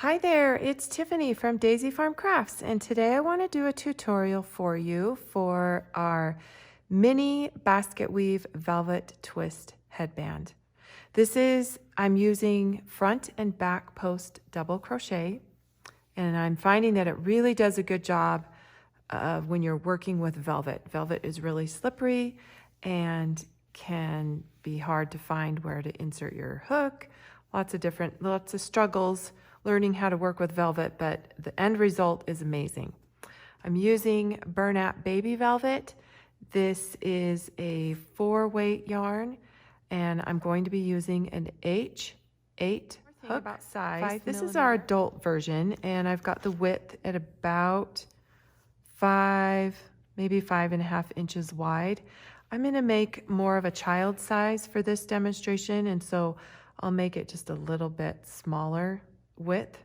Hi there, it's Tiffany from Daisy Farm Crafts, and today I want to do a tutorial for you for our Mini-Basketweave Velvet Twist headband. I'm using front and back post double crochet, and I'm finding that it really does a good job when you're working with velvet. Velvet is really slippery and can be hard to find where to insert your hook. Lots of struggles learning how to work with velvet, but the end result is amazing. I'm using Burlap Baby Velvet. This is a 4-weight yarn, and I'm going to be using an H8 hook about size. This is our adult version, and I've got the width at about 5, maybe 5.5 inches wide. I'm going to make more of a child size for this demonstration, and so I'll make it just a little bit smaller width.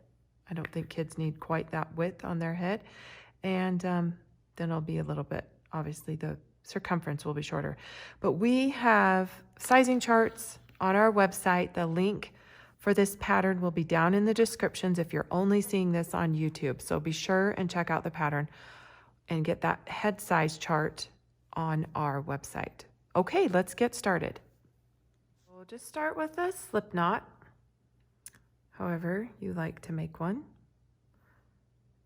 I don't think kids need quite that width on their head. And then it'll be a little bit, obviously the circumference will be shorter. But we have sizing charts on our website. The link for this pattern will be down in the descriptions if you're only seeing this on YouTube. So be sure and check out the pattern and get that head size chart on our website. Okay, let's get started. We'll just start with a slip knot, however you like to make one.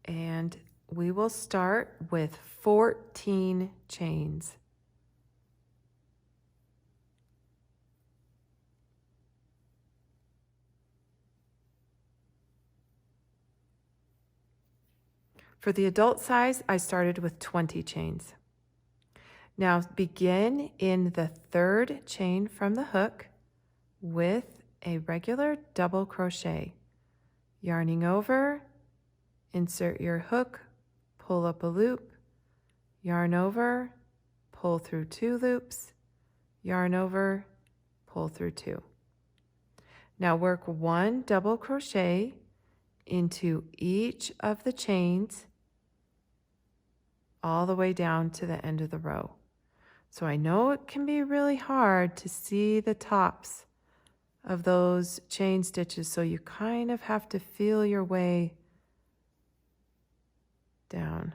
And we will start with 14 chains. For the adult size, I started with 20 chains. Now begin in the 3rd chain from the hook with a regular double crochet, yarning over, insert your hook, pull up a loop, yarn over, pull through 2 loops, yarn over, pull through 2. Now work 1 double crochet into each of the chains all the way down to the end of the row. So I know it can be really hard to see the tops of those chain stitches, so you kind of have to feel your way down.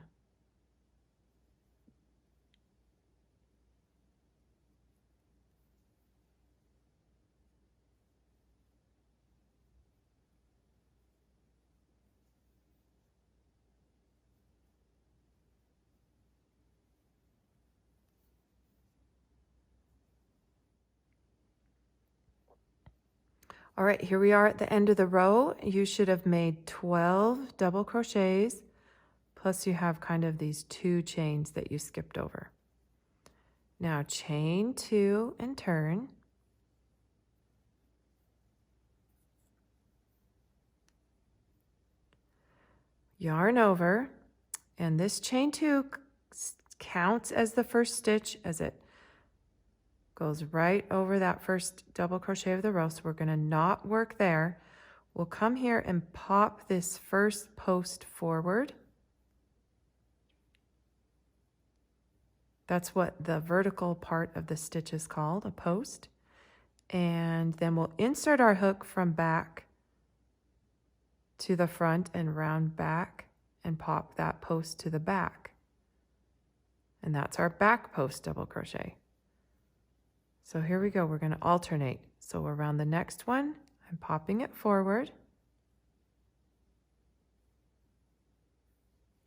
All right, here we are at the end of the row. You should have made 12 double crochets, plus you have kind of these 2 chains that you skipped over. Now chain 2 and turn. Yarn over, and this chain 2 counts as the first stitch as it goes right over that first double crochet of the row. So we're going to not work there. We'll come here and pop this first post forward. That's what the vertical part of the stitch is called, a post. And then we'll insert our hook from back to the front and round back and pop that post to the back. And that's our back post double crochet. So here we go, we're going to alternate. So around the next one, I'm popping it forward.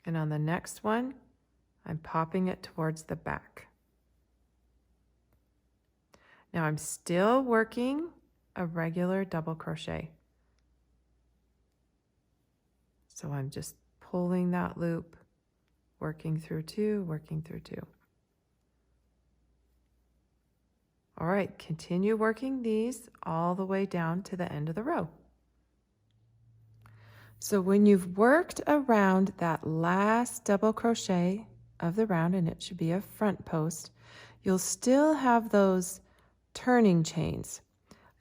And on the next one, I'm popping it towards the back. Now I'm still working a regular double crochet. So I'm just pulling that loop, working through 2, working through 2. All right, continue working these all the way down to the end of the row. So when you've worked around that last double crochet of the round, and it should be a front post, you'll still have those turning chains.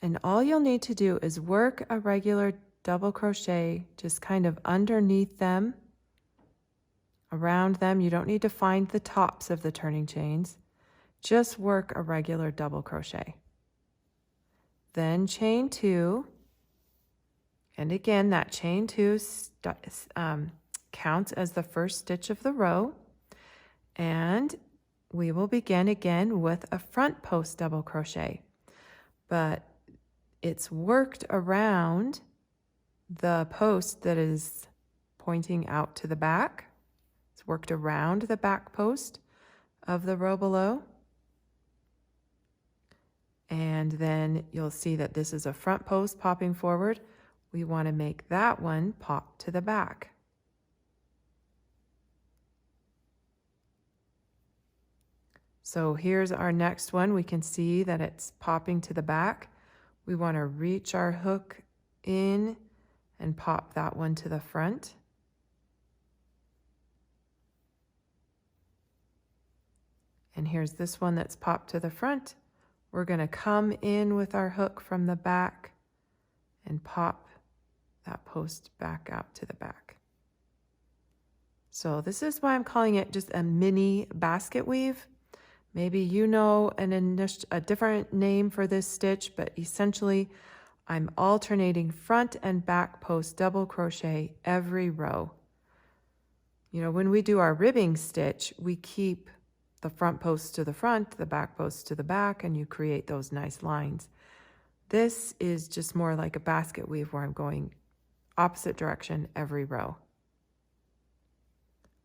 And all you'll need to do is work a regular double crochet just kind of underneath them, around them. You don't need to find the tops of the turning chains. Just work a regular double crochet. Then chain 2 And again, that chain 2 counts as the first stitch of the row. And we will begin again with a front post double crochet, but it's worked around the post that is pointing out to the back. It's worked around the back post of the row below. And then you'll see that this is a front post popping forward. We want to make that one pop to the back. So here's our next one. We can see that it's popping to the back. We want to reach our hook in and pop that one to the front. And here's this one that's popped to the front. We're going to come in with our hook from the back and pop that post back out to the back. So this is why I'm calling it just a mini basket weave. Maybe you know a different name for this stitch, but essentially I'm alternating front and back post double crochet every row. You know, when we do our ribbing stitch, we keep the front post to the front, the back post to the back, and you create those nice lines. This is just more like a basket weave where I'm going opposite direction every row.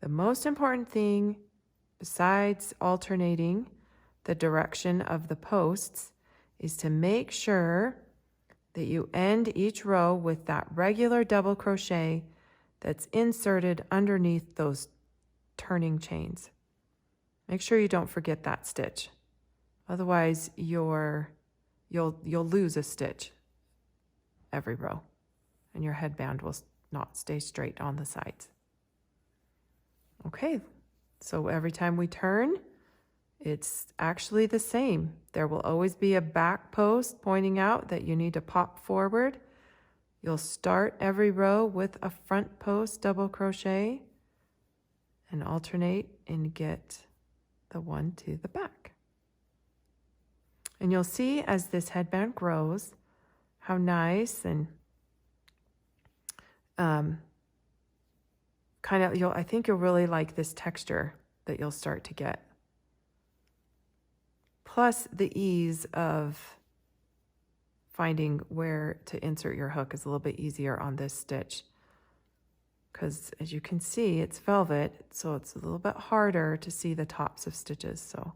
The most important thing, besides alternating the direction of the posts, is to make sure that you end each row with that regular double crochet that's inserted underneath those turning chains. Make sure you don't forget that stitch. Otherwise, you'll lose a stitch every row, and your headband will not stay straight on the sides. Okay, so every time we turn, it's actually the same. There will always be a back post pointing out that you need to pop forward. You'll start every row with a front post double crochet and alternate and get the one to the back. And you'll see as this headband grows how nice and I think you'll really like this texture that you'll start to get. Plus the ease of finding where to insert your hook is a little bit easier on this stitch. Because as you can see, it's velvet, so it's a little bit harder to see the tops of stitches. So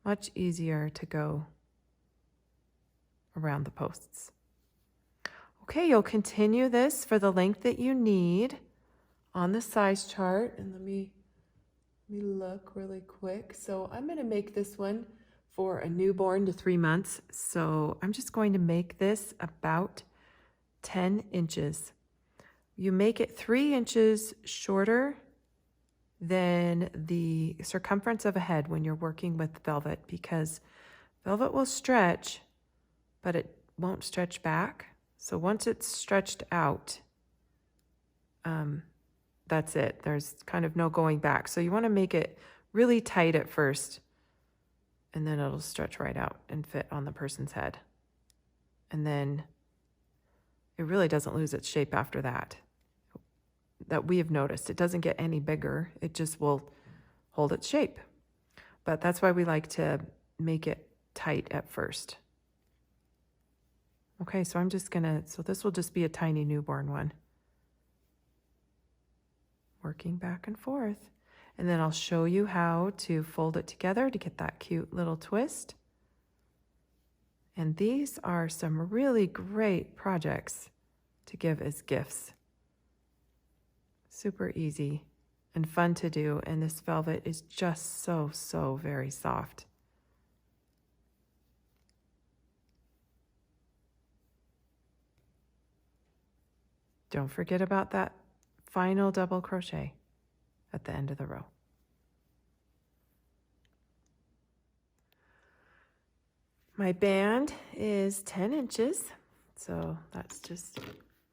much easier to go around the posts. Okay, you'll continue this for the length that you need on the size chart. And let me look really quick. So I'm going to make this one for a newborn to 3 months. So I'm just going to make this about 10 inches. You make it 3 inches shorter than the circumference of a head when you're working with velvet, because velvet will stretch, but it won't stretch back. So once it's stretched out, that's it. There's kind of no going back. So you want to make it really tight at first, and then it'll stretch right out and fit on the person's head. And then it really doesn't lose its shape after that. That we have noticed. It doesn't get any bigger. It just will hold its shape. But that's why we like to make it tight at first. Okay, so so this will just be a tiny newborn one. Working back and forth. And then I'll show you how to fold it together to get that cute little twist. And these are some really great projects to give as gifts. Super easy and fun to do, and this velvet is just so very soft. Don't forget about that final double crochet at the end of the row. My band is 10 inches, so that's just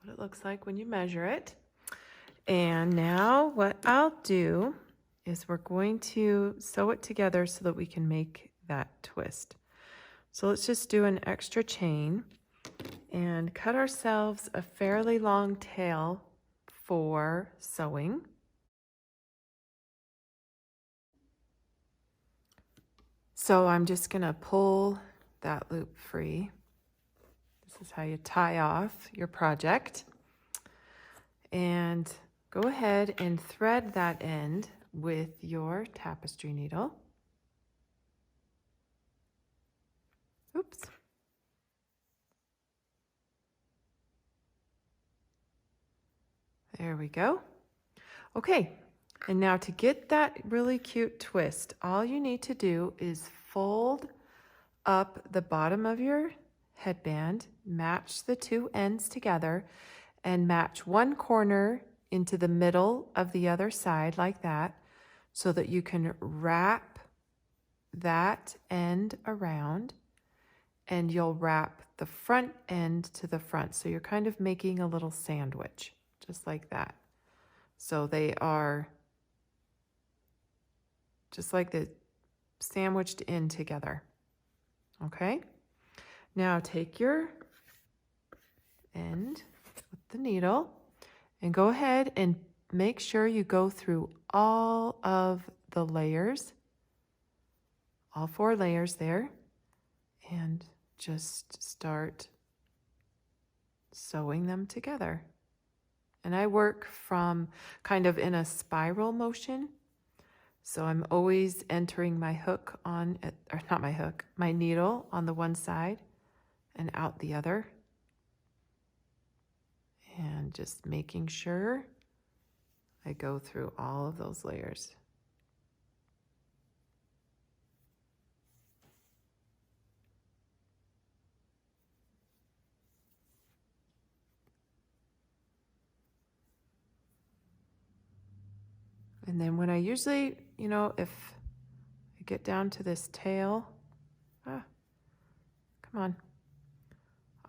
what it looks like when you measure it. And now what I'll do is we're going to sew it together so that we can make that twist. So let's just do an extra chain. and cut ourselves a fairly long tail for sewing. So I'm just going to pull that loop free. This is how you tie off your project. And go ahead and thread that end with your tapestry needle. Oops. There we go. Okay, and now to get that really cute twist, all you need to do is fold up the bottom of your headband, match the two ends together, and match one corner into the middle of the other side like that, so that you can wrap that end around, and you'll wrap the front end to the front. So you're kind of making a little sandwich, just like that. So they are just like the sandwiched in together. Okay? Now take your end with the needle and go ahead and make sure you go through all of the layers, all 4 layers there, and just start sewing them together. And I work from kind of in a spiral motion. So I'm always entering my hook on, or not my hook, my needle on the one side and out the other. And just making sure I go through all of those layers. And then when I usually, if I get down to this tail, come on.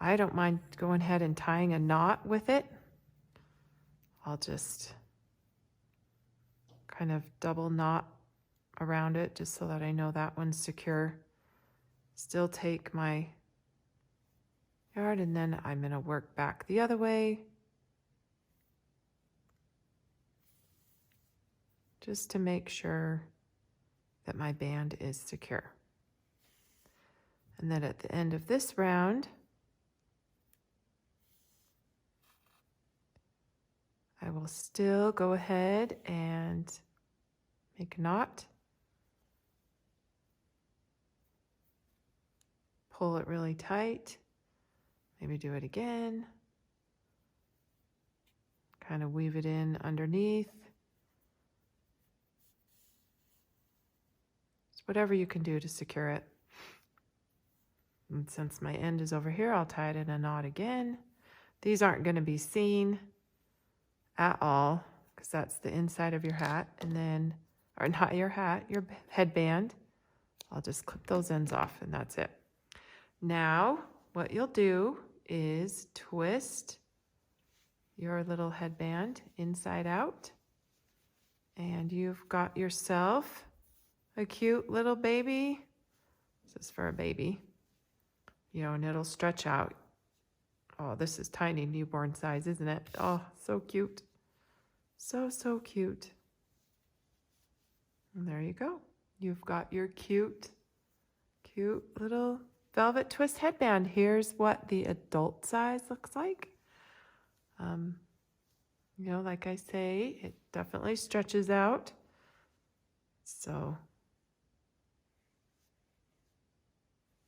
I don't mind going ahead and tying a knot with it. I'll just kind of double knot around it just so that I know that one's secure. Still take my yard, and then I'm going to work back the other way, just to make sure that my band is secure. And then at the end of this round, I will still go ahead and make a knot, pull it really tight, maybe do it again, kind of weave it in underneath. Just whatever you can do to secure it. And since my end is over here, I'll tie it in a knot again. These aren't going to be seen at all because that's the inside of your hat, and then, or not your hat, your headband. I'll just clip those ends off and that's it. Now what you'll do is twist your little headband inside out, and you've got yourself a cute little baby. This is for a baby, and it'll stretch out. Oh, this is tiny newborn size, isn't it? Oh, so cute. So, so cute. And there you go. You've got your cute little velvet twist headband. Here's what the adult size looks like. Like I say, it definitely stretches out. So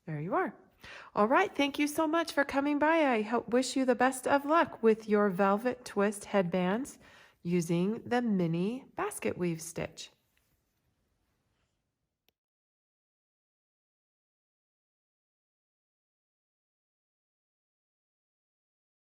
there you are. All right, thank you so much for coming by. I wish you the best of luck with your velvet twist headbands using the mini basket weave stitch.